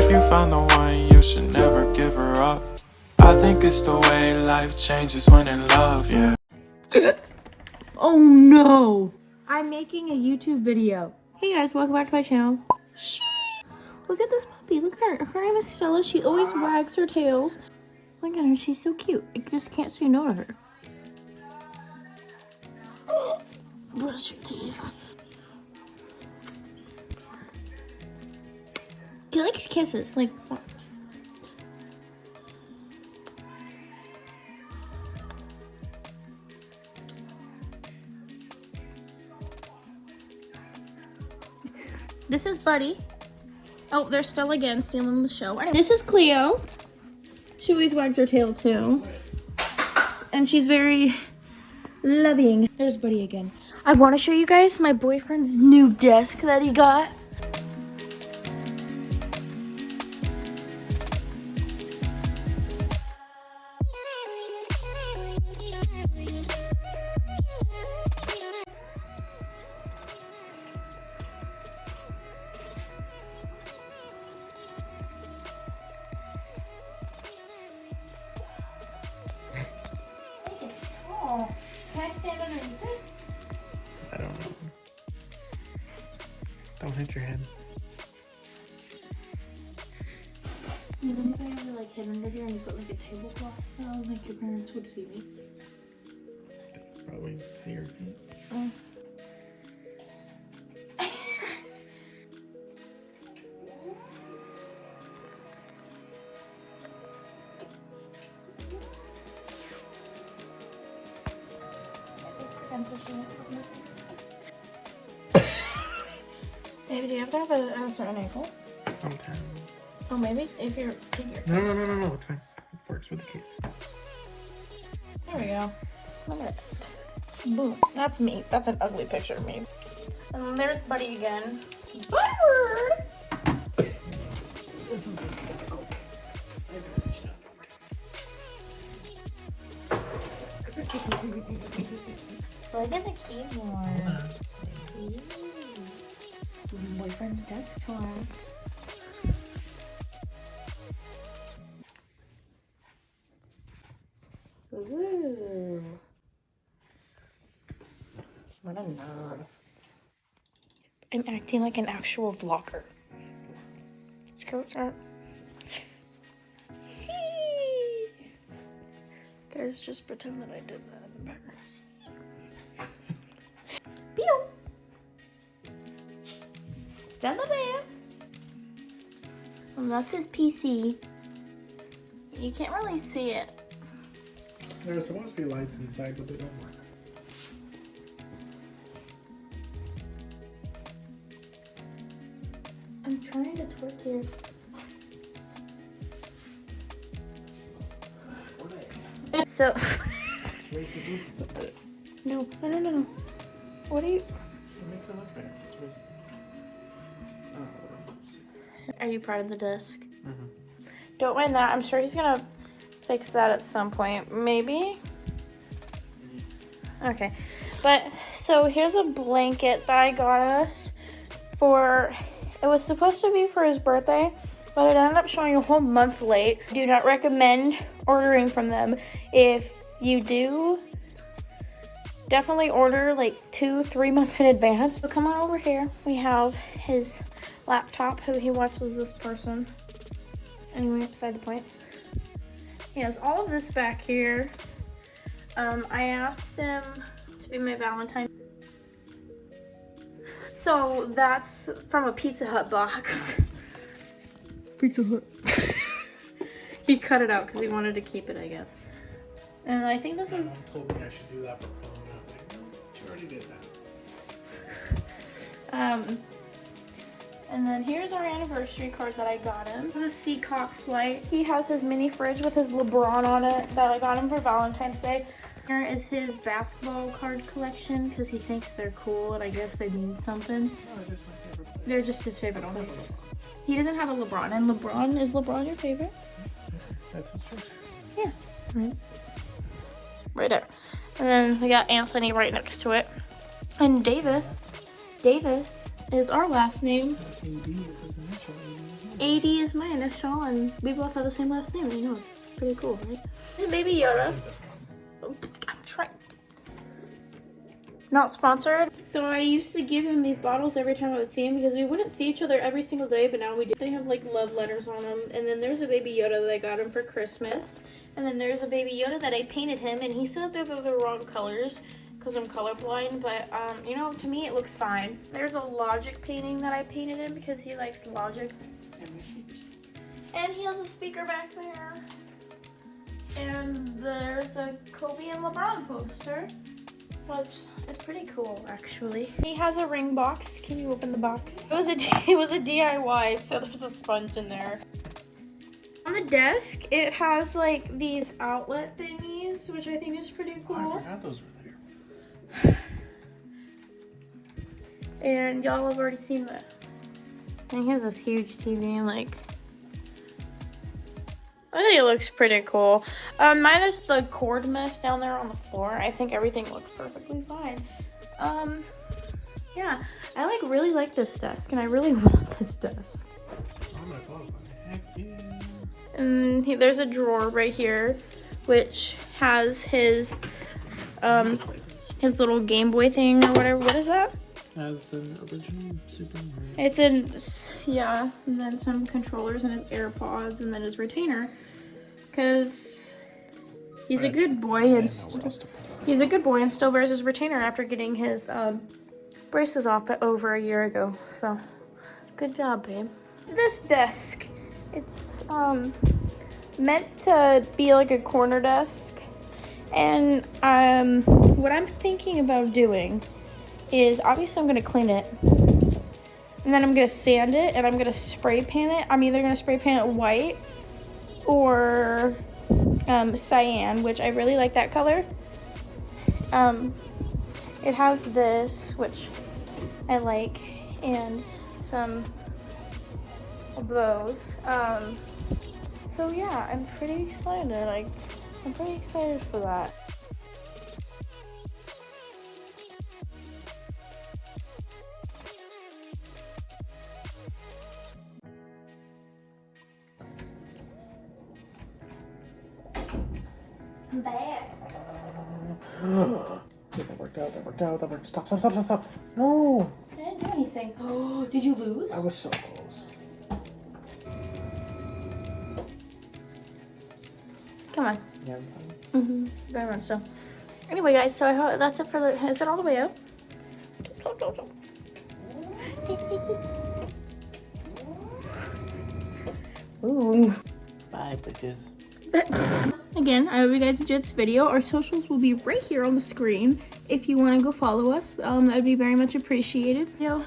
If you found the one, you should never give her up. I think it's the way life changes when in love, yeah. Oh no! I'm making a YouTube video. Hey guys, welcome back to my channel. Look at this puppy, look at her. Her name is Stella. She always wags her tails. Look at her, she's so cute. I just can't say no to her. Brush your teeth. He likes kisses, like what? This is Buddy. Oh, there's Stella again, stealing the show. Anyway, this is Cleo. She always wags her tail too. And she's very loving. There's Buddy again. I want to show you guys my boyfriend's new desk that he got. Can I stand underneath it? I don't know. Don't hit your head. You think if I ever like hid under here and you put like a tablecloth, I don't think your parents would see me. Probably see your feet. Oh. I'm pushing it. Maybe do you have to have a certain ankle? Sometimes. Oh, maybe if you're No, it's fine. It works with the case. There we go. Look at that. Boom. That's me. That's an ugly picture of me. And then there's Buddy again. Bird! This is difficult. Look at the keyboard. Ooh. My boyfriend's desk toy. Ooh. What a nerd. I'm acting like an actual vlogger. Let's go. See. Guys, just pretend that I did that in the background. Pew! Stella Bear. And that's his PC. You can't really see it. There's supposed to be lights inside, but they don't work. I'm trying to twerk here. So. No. What are you? It makes it look better. Are you proud of the desk? Mm-hmm. Don't mind that. I'm sure he's gonna fix that at some point. Maybe? Okay. But, so here's a blanket that I got us for, it was supposed to be for his birthday, but it ended up showing a whole month late. Do not recommend ordering from them. If you do, definitely order like 2-3 months in advance. So come on over here. We have his laptop, who he watches this person. Anyway, beside the point. He has all of this back here. I asked him to be my Valentine. So that's from a Pizza Hut box. Pizza Hut. He cut it out because he wanted to keep it, I guess. And I think this is... My mom told me I should do that for fun. I was like, no, she already did that. And then here's our anniversary card that I got him. This is a Seacox light. He has his mini fridge with his LeBron on it that I got him for Valentine's Day. Here is his basketball card collection because he thinks they're cool and I guess they mean something. No, they're just my favorite player. They're just his favorite only. He doesn't have a LeBron. And LeBron, is LeBron your favorite? That's his choice. Yeah. Right there. And then we got Anthony right next to it. And Davis is our last name. AD is his initial. AD. AD is my initial, and we both have the same last name. You know, it's pretty cool, right? There's a baby Yoda. Oh, I'm trying. Not sponsored. So I used to give him these bottles every time I would see him because we wouldn't see each other every single day, but now we do. They have like love letters on them. And then there's a baby Yoda that I got him for Christmas. And then there's a baby Yoda that I painted him, and he said they're the wrong colors because I'm colorblind, but you know, to me it looks fine. There's a Logic painting that I painted him because he likes Logic. And he has a speaker back there. And there's a Kobe and LeBron poster, which is pretty cool, actually. He has a ring box. Can you open the box? It was a DIY, so there's a sponge in there. On the desk, it has like these outlet thingies, which I think is pretty cool. Oh, I forgot those were there. And y'all have already seen that. And he has this huge TV, and like, I think it looks pretty cool. Minus the cord mess down there on the floor. I think everything looks perfectly fine. Yeah, I like really like this desk, and I really want this desk. Oh my god, heck yeah. And there's a drawer right here, which has his little Game Boy thing or whatever. What is that? As the original Super Mario. It's in, yeah, and then some controllers and his AirPods and then his retainer. Because he's a good boy and he's a good boy and still wears his retainer after getting his braces off over a year ago. So, good job, babe. It's this desk. It's meant to be like a corner desk. And what I'm thinking about doing is obviously I'm gonna clean it, and then I'm gonna sand it, and I'm gonna spray paint it. I'm either gonna spray paint it white or cyan, which I really like that color. It has this, which I like, and some of those. So yeah, I'm pretty excited. I'm pretty excited for that. I'm back. That worked out. Stop. No! I didn't do anything. Oh, did you lose? I was so close. Come on. Yeah, I'm fine. Very much so. Anyway, guys, so I hope that's it for the. Is it all the way up? Ooh. Bye, bitches. Again, I hope you guys enjoyed this video. Our socials will be right here on the screen. If you want to go follow us, that would be very much appreciated. Yo.